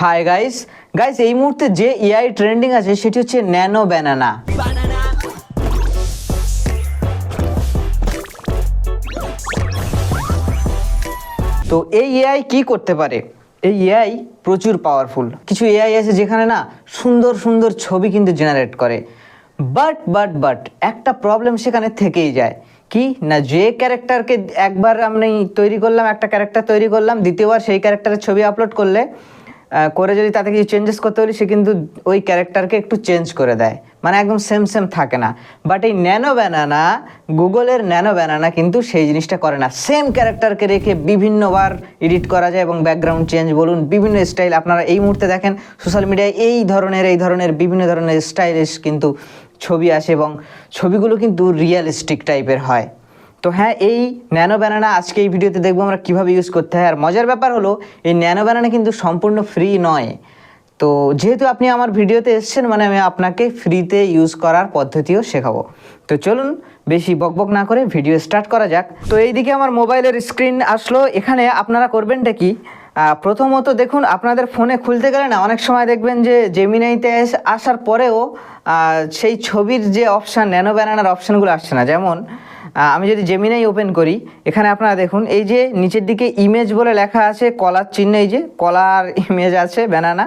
Hi guys guys এই মুহূর্তে যে এআই ট্রেন্ডিং আছে সেটি হচ্ছে ন্যানো ব্যানানা। তো এই এআই কি করতে পারে? এই এআই প্রচুর পাওয়ারফুল। কিছু এআই আছে যেখানে না সুন্দর সুন্দর ছবি কিন্তু জেনারেট করে, বাট একটা প্রবলেম সেখানে থেকেই যায়। কি না, যে ক্যারেক্টারকে একবার আমি তৈরি করলাম, একটা ক্যারেক্টার তৈরি করলাম, দ্বিতীয়বার সেই ক্যারেক্টারের ছবি আপলোড করলে করে যদি তাতে কিছু চেঞ্জেস করতে বলি, সে কিন্তু ওই ক্যারেক্টারকে একটু চেঞ্জ করে দেয়, মানে একদম সেম থাকে না। বাট এই ন্যানো ব্যানানা, গুগলের ন্যানো ব্যানানা কিন্তু সেই জিনিসটা করে না। সেম ক্যারেক্টারকে রেখে বিভিন্নবার এডিট করা যায় এবং ব্যাকগ্রাউন্ড চেঞ্জ বলুন, বিভিন্ন স্টাইল আপনারা এই মুহূর্তে দেখেন সোশ্যাল মিডিয়ায় এই ধরনের বিভিন্ন ধরনের স্টাইলিশ কিন্তু ছবি আসে এবং ছবিগুলো কিন্তু রিয়েলিস্টিক টাইপের হয়। তো হ্যাঁ, এই ন্যানো ব্যানানা আজকে এই ভিডিওতে দেখবো আমরা কীভাবে ইউজ করতে হয়। আর মজার ব্যাপার হলো এই ন্যানো ব্যানানা কিন্তু সম্পূর্ণ ফ্রি নয়। তো যেহেতু আপনি আমার ভিডিওতে এসেছেন, মানে আমি আপনাকে ফ্রিতে ইউজ করার পদ্ধতিও শেখাবো। তো চলুন বেশি বকবক না করে ভিডিও স্টার্ট করা যাক। তো এইদিকে আমার মোবাইলের স্ক্রিন আসলো। এখানে আপনারা করবেনটা কি, প্রথমত দেখুন আপনাদের ফোনে খুলতে গেলে না অনেক সময় দেখবেন যে জেমিনাইতে আসার পরেও সেই ছবির যে অপশান, ন্যানো ব্যানানার অপশানগুলো আসছে না। যেমন আমি যদি জেমিনাই ওপেন করি, এখানে আপনারা দেখুন এই যে নিচের দিকে ইমেজ বলে লেখা আছে, কলার চিহ্ন, এই যে কলার ইমেজ আছে ব্যানানা।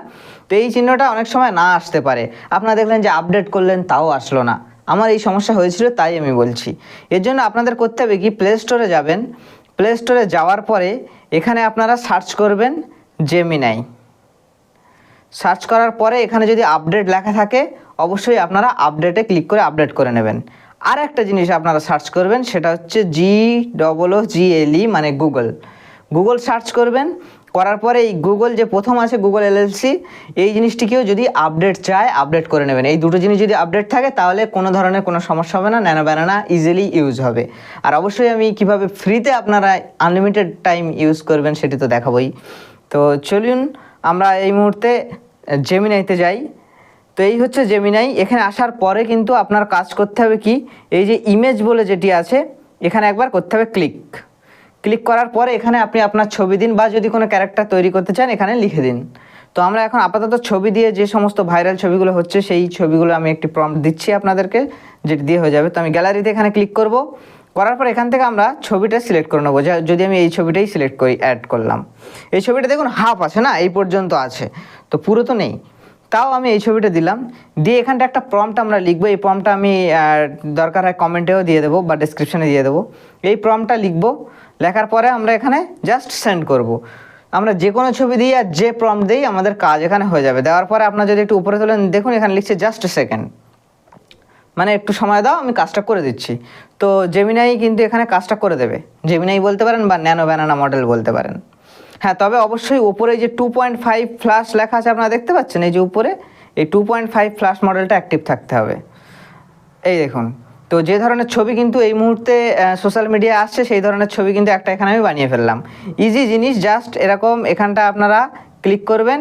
তো এই চিহ্নটা অনেক সময় না আসতে পারে। আপনারা দেখলেন যে আপডেট করলেন তাও আসলো না। আমার এই সমস্যা হয়েছিল, তাই আমি বলছি। এর জন্য আপনাদের করতে হবে কি, প্লে স্টোরে যাবেন। প্লে স্টোরে যাওয়ার পরে এখানে আপনারা সার্চ করবেন জেমিনাই। সার্চ করার পরে এখানে যদি আপডেট লেখা থাকে, অবশ্যই আপনারা আপডেটে ক্লিক করে আপডেট করে নেবেন। আর একটা জিনিস আপনারা সার্চ করবেন, সেটা হচ্ছে GOOGLE, মানে গুগল সার্চ করবেন। করার পরে এই গুগল যে প্রথম আছে, গুগল LLC, এই জিনিসটিকেও যদি আপডেট চায় আপডেট করে নেবেন। এই দুটো জিনিস যদি আপডেট থাকে তাহলে কোনো ধরনের কোনো সমস্যা হবে না, ন্যানো ব্যানানা ইজিলি ইউজ হবে। আর অবশ্যই আমি কিভাবে ফ্রিতে আপনারা আনলিমিটেড টাইম ইউজ করবেন সেটি তো দেখাবোই। তো চলুন আমরা এই মুহূর্তে জেমিনাইতে যাই। তো এই হচ্ছে জেমিনাই। এখানে আসার পরে কিন্তু আপনার কাজ করতে হবে কি, এই যে ইমেজ বলে যেটি আছে এখানে একবার করতে হবে ক্লিক করার পরে এখানে আপনি আপনার ছবি দিন, বা যদি কোনো ক্যারেক্টার তৈরি করতে চান এখানে লিখে দিন। তো আমরা এখন আপাতত ছবি দিয়ে যে সমস্ত ভাইরাল ছবিগুলো হচ্ছে সেই ছবিগুলো আমি একটি প্রম্পট দিচ্ছি আপনাদেরকে, যেটি দিয়ে হয়ে যাবে। তো আমি গ্যালারিতে এখানে ক্লিক করব। করার পর এখান থেকে আমরা ছবিটা সিলেক্ট করে নেবো। যদি আমি এই ছবিটাই সিলেক্ট করি, অ্যাড করলাম, এই ছবিটা দেখুন হাফ আছে না, এই পর্যন্ত আছে, তো পুরো তো নেই। তাও আমি এই ছবিটা দিলাম, দিয়ে এখানটা একটা প্রম্পট আমরা লিখবো। এই প্রম্পটটা আমি দরকার হয় কমেন্টেও দিয়ে দেবো বা ডেসক্রিপশানে দিয়ে দেবো। এই প্রম্পটটা লিখবো, লেখার পরে আমরা এখানে জাস্ট সেন্ড করব। আমরা যে কোনো ছবি দিই আর যে প্রম্পট দিই আমাদের কাজ এখানে হয়ে যাবে। দেওয়ার পরে আপনার যদি একটু উপরে তোলেন, দেখুন এখানে লিখছে জাস্ট সেকেন্ড, মানে একটু সময় দাও আমি কাজটা করে দিচ্ছি। তো জেমিনাই কিন্তু এখানে কাজটা করে দেবে। জেমিনাই বলতে পারেন বা ন্যানো ব্যানানা মডেল বলতে পারেন। হ্যাঁ, তবে অবশ্যই উপরে যে 2.5 ফ্ল্যাশ লেখা আছে আপনারা দেখতে পাচ্ছেন, এই যে উপরে এই 2.5 ফ্ল্যাশ মডেলটা অ্যাক্টিভ থাকতে হবে। এই দেখুন, তো যে ধরনের ছবি কিন্তু এই মুহূর্তে সোশ্যাল মিডিয়ায় আসছে সেই ধরনের ছবি কিন্তু একটা এখানে আমি বানিয়ে ফেললাম। ইজি জিনিস, জাস্ট এরকম এখানটা আপনারা ক্লিক করবেন।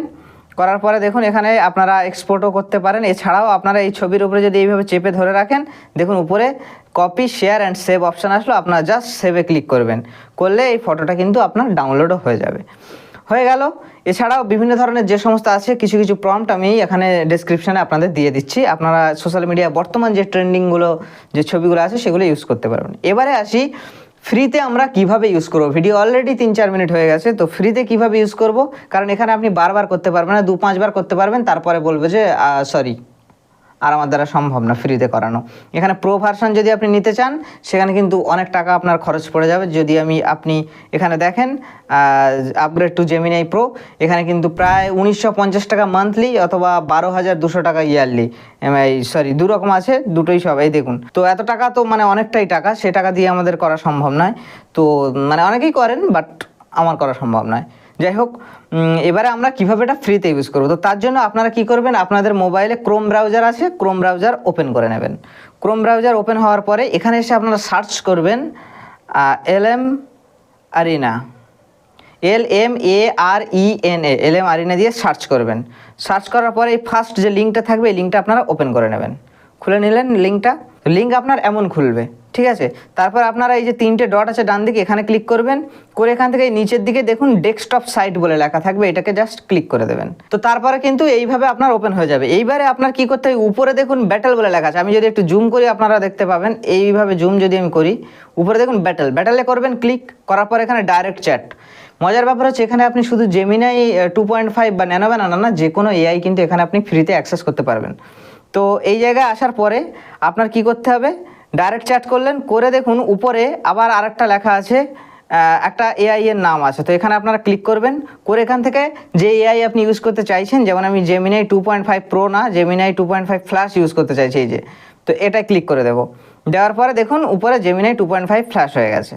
করার পরে দেখুন এখানে আপনারা এক্সপোর্টও করতে পারেন। এছাড়াও আপনারা এই ছবির উপরে যদি এইভাবে চেপে ধরে রাখেন, দেখুন উপরে copy, share and save option আসলো, আপনারা জাস্ট সেভে ক্লিক করবেন। করলে এই ফটোটা কিন্তু আপনার ডাউনলোডও হয়ে যাবে। হয়ে গেল। এছাড়াও বিভিন্ন ধরনের যে সমস্ত আছে কিছু প্রম্পট আমি এখানে ডেসক্রিপশানে আপনাদের দিয়ে দিচ্ছি। আপনারা সোশ্যাল মিডিয়া বর্তমান যে ট্রেন্ডিংগুলো, যে ছবিগুলো আছে সেগুলো ইউজ করতে পারবেন। এবারে আসি ফ্রিতে আমরা কিভাবে ইউজ করবো। ভিডিও অলরেডি 3-4 মিনিট হয়ে গেছে। তো ফ্রিতে কিভাবে ইউজ করব, কারণ এখানে আপনি বারবার করতে পারবেন না, 2-5 বার করতে পারবেন, তারপরে বলবে যে সরি, আর আমার দ্বারা সম্ভব না ফ্রিতে করানো। এখানে প্রো ভার্সন যদি আপনি নিতে চান সেখানে কিন্তু অনেক টাকা আপনার খরচ পড়ে যাবে। যদি আপনি এখানে দেখেন আপগ্রেড টু জেমিনাই প্রো, এখানে কিন্তু প্রায় 1950 টাকা মান্থলি অথবা 12,200 টাকা ইয়ারলি। দু রকম আছে, দুটোই সব। এই দেখুন, তো এত টাকা তো মানে অনেকটাই টাকা, সে টাকা দিয়ে আমাদের করা সম্ভব নয়। তো মানে অনেকেই করেন, বাট আমার করা সম্ভব নয়। যাই হোক, এবারে আমরা কীভাবে এটা ফ্রিতে ইউজ করবো। তো তার জন্য আপনারা কি করবেন, আপনাদের মোবাইলে ক্রোম ব্রাউজার আছে, ক্রোম ব্রাউজার ওপেন করে নেবেন। ক্রোম ব্রাউজার ওপেন হওয়ার পরে এখানে এসে আপনারা সার্চ করবেন LM আরিনা, LM আরিনা দিয়ে সার্চ করবেন। সার্চ করার পরে এই ফার্স্ট যে লিঙ্কটা থাকবে এই লিঙ্কটা আপনারা ওপেন করে নেবেন। খুলে নিলেন লিঙ্কটা। তো লিঙ্ক আপনার এমন খুলবে, ঠিক আছে। তারপর আপনারা এই যে 3টে ডট আছে ডান দিকে, এখানে ক্লিক করবেন, করে এখান থেকে নিচের দিকে দেখুন ডেস্কটপ সাইট বলে লেখা থাকবে, এটাকে জাস্ট ক্লিক করে দেবেন। তো তারপরে কিন্তু এইভাবে আপনার ওপেন হয়ে যাবে। এইবারে আপনার কি করতে হবে, উপরে দেখুন ব্যাটেল বলে লেখা আছে, আমি যদি একটু জুম করি আপনারা দেখতে পাবেন, এইভাবে জুম যদি আমি করি, উপরে দেখুন ব্যাটেলে করবেন ক্লিক করার পর এখানে ডাইরেক্ট চ্যাট। মজার ব্যাপার হচ্ছে এখানে আপনি শুধু জেমিনাই 2.5 বা ন্যানো ব্যানানা না, যে কোনো এআই কিন্তু এখানে আপনি ফ্রিতে অ্যাক্সেস করতে পারবেন। তো এই জায়গায় আসার পরে আপনার কি করতে হবে, ডাইরেক্ট চ্যাট করলেন, করে দেখুন উপরে আবার আরেকটা লেখা আছে, একটা এআই এর নাম আছে, তো এখানে আপনারা ক্লিক করবেন, করে এখান থেকে যে এআই আপনি ইউজ করতে চাইছেন, যেমন আমি জেমিনাই 2.5 প্রো না, জেমিনাই 2.5 ফ্ল্যাশ ইউজ করতে চাইছি এই যে, তো এটাই ক্লিক করে দেবো। দেওয়ার পরে দেখুন উপরে জেমিনাই 2.5 ফ্ল্যাশ হয়ে গেছে।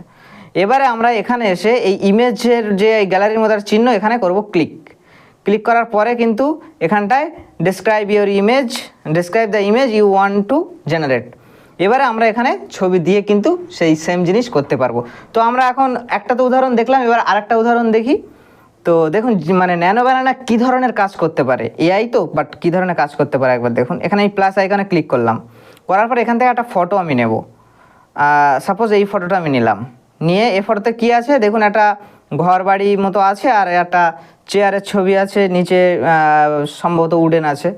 এবারে আমরা এখানে এসে এই ইমেজের যে গ্যালারির মধ্যে চিহ্ন, এখানে করব ক্লিক করার পরে কিন্তু এখানটায় describe the image you want to generate. এবারে আমরা এখানে ছবি দিয়ে কিন্তু সেই সেম জিনিস করতে পারবো। তো আমরা এখন একটা তো উদাহরণ দেখলাম, এবার আরেকটা উদাহরণ দেখি। তো দেখুন মানে ন্যানো ব্যানানা কী ধরনের কাজ করতে পারে, এআই তো, বাট কী ধরনের কাজ করতে পারে একবার দেখুন। এখানে এই প্লাস আইকনে ক্লিক করলাম, করার পর এখান থেকে একটা ফটো আমি নেব, সাপোজ এই ফটোটা আমি নিলাম, নিয়ে এই ফটোতে কী আছে দেখুন, একটা ঘর বাড়ি মতো আছে আর একটা চেয়ারের ছবি আছে, নিচে সম্ভবত উডেন আছে,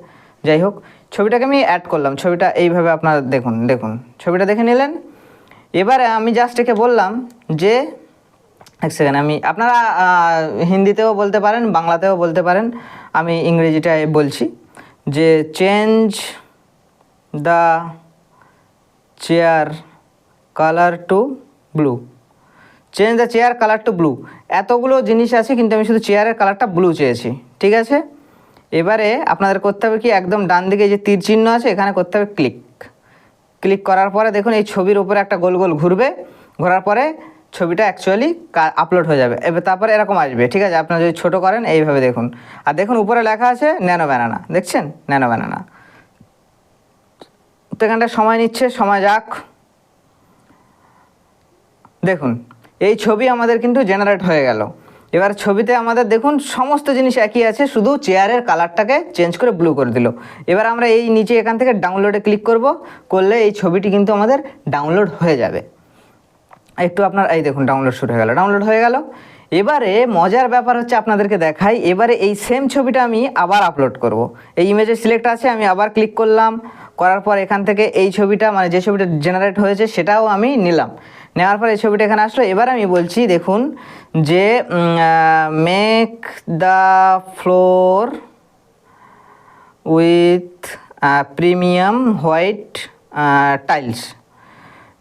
যাই হোক ছবিটাকে আমি অ্যাড করলাম। ছবিটা এইভাবে আপনারা দেখুন ছবিটা দেখে নিলেন। এবারে আমি জাস্ট একে বললাম যে এক সেকেন্ড, আমি আপনারা হিন্দিতেও বলতে পারেন, বাংলাতেও বলতে পারেন, আমি ইংরেজিটায় বলছি যে change the chair colour to blue, change the chair colour to blue. এতগুলো জিনিস আছে কিন্তু আমি শুধু চেয়ারের কালারটা ব্লু চেয়েছি, ঠিক আছে। এবারে আপনাদের করতে হবে কি, একদম ডান দিকে যে তীর চিহ্ন আছে এখানে করতে হবে ক্লিক করার পরে দেখুন এই ছবির উপরে একটা গোল গোল ঘুরবে, ঘোরার পরে ছবিটা অ্যাকচুয়ালি আপলোড হয়ে যাবে। এবার তারপরে এরকম আসবে, ঠিক আছে। আপনারা যদি ছোটো করেন এইভাবে দেখুন, আর দেখুন উপরে লেখা আছে ন্যানো ব্যানানা, দেখছেন ন্যানো ব্যানানা। তো এখানটায় সময় নিচ্ছে, সময় যাক। দেখুন এই ছবি আমাদের কিন্তু জেনারেট হয়ে গেল। এবার ছবিতে আমাদের দেখুন সমস্ত জিনিস একই আছে, শুধু চেয়ারের কালারটাকে চেঞ্জ করে ব্লু করে দিল। এবার আমরা এই নিচে এখান থেকে ডাউনলোডে ক্লিক করলে এই ছবিটি কিন্তু আমাদের ডাউনলোড হয়ে যাবে। একটু আপনার এই দেখুন ডাউনলোড শুরু হয়ে গেল, ডাউনলোড হয়ে গেল। এবারে মজার ব্যাপার হচ্ছে আপনাদেরকে দেখাই, এবারে এই সেম ছবিটা আমি আবার আপলোড করব। এই ইমেজে সিলেক্ট আছে, আমি আবার ক্লিক করলাম, করার পর এখান থেকে এই ছবিটা মানে যে ছবিটা জেনারেট হয়েছে সেটাও আমি নিলাম, নেওয়ার পর এই ছবিটা এখানে আসলো। এবার আমি বলছি দেখুন যে make the floor with premium white tiles,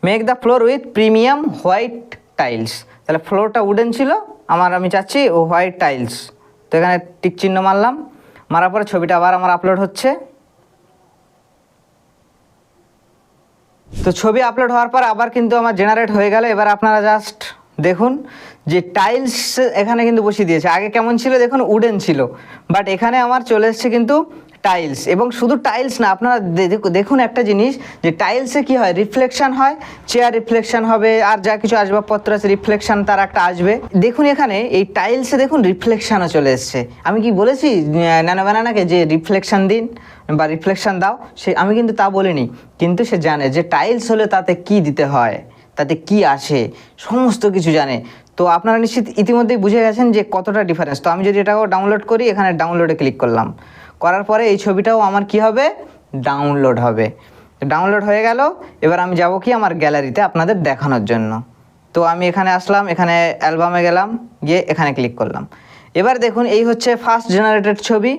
make the floor with premium white tiles. তাহলে ফ্লোরটা উডেন ছিল, আমি চাচ্ছি ও হোয়াইট টাইলস। তো এখানে টিক চিহ্ন মারলাম, মারার পরে ছবিটা আবার আমার আপলোড হচ্ছে। তো ছবি আপলোড হওয়ার পর আবার কিন্তু আমার জেনারেট হয়ে গেল। এবার আপনারা জাস্ট দেখুন যে টাইলস এখানে কিন্তু বসিয়ে দিয়েছে। আগে কেমন ছিল দেখুন, উডেন ছিল, বাট এখানে আমার চলে এসছে কিন্তু টাইলস। এবং শুধু টাইলস না, আপনারা দেখুন একটা জিনিস যে টাইলসে কি হয়, রিফ্লেকশন হয়, চেয়ার রিফ্লেকশন হবে, আর যা কিছু আসবাবপত্র আছে রিফ্লেকশন তার একটা আসবে। দেখুন এখানে এই টাইলসে দেখুন রিফ্লেকশনও চলে এসছে। আমি কি বলেছি ন্যানো ব্যানানাকে যে রিফ্লেকশন দিন বা রিফ্লেকশন দাও, আমি কিন্তু তা বলিনি, কিন্তু সে জানে যে টাইলস হলে তাতে কি দিতে হয়, তাতে কি আসে, সমস্ত কিছু জানে। তো আপনারা নিশ্চিত ইতিমধ্যেই বুঝে গেছেন যে কতটা ডিফারেন্স। তো আমি যদি এটাও ডাউনলোড করি, এখানে ডাউনলোডে ক্লিক করলাম, করার পরে এই ছবিটাও আমার কি হবে, ডাউনলোড হবে। ডাউনলোড হয়ে গেল। এবার আমি যাব কি আমার গ্যালারিতে আপনাদের দেখানোর জন্য। তো আমি এখানে আসলাম, এখানে অ্যালবামে গেলাম, গিয়ে এখানে ক্লিক করলাম। এবার দেখুন এই হচ্ছে ফার্স্ট জেনারেটেড ছবি,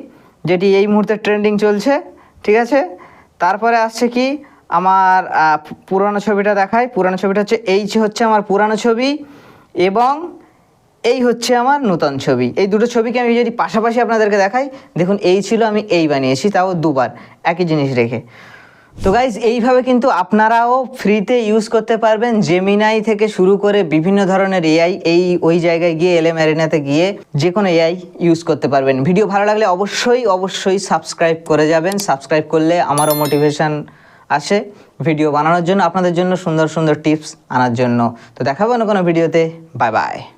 যেটি এই মুহূর্তে ট্রেন্ডিং চলছে, ঠিক আছে। তারপরে আসছে কি আমার পুরানো ছবিটা দেখায়। পুরানো ছবিটা হচ্ছে হচ্ছে আমার পুরানো ছবি, এবং এই হচ্ছে আমার নূতন ছবি। এই দুটো ছবিকে আমি যদি পাশাপাশি আপনাদেরকে দেখাই, দেখুন এই ছিল, আমি এই বানিয়েছি, তাও দুবার একই জিনিস রেখে। তো গাইজ এইভাবে কিন্তু আপনারাও ফ্রিতে ইউজ করতে পারবেন জেমিনাই থেকে শুরু করে বিভিন্ন ধরনের এআই। ওই জায়গায় গিয়ে এলএম অ্যারিনাতে গিয়ে যে কোনো এআই ইউজ করতে পারবেন। ভিডিও ভালো লাগলে অবশ্যই সাবস্ক্রাইব করে যাবেন। সাবস্ক্রাইব করলে আমারও মোটিভেশন আসে ভিডিও বানানোর জন্য, আপনাদের জন্য সুন্দর সুন্দর টিপস আনার জন্য। তো দেখাবো না কোনো ভিডিওতে। Bye bye.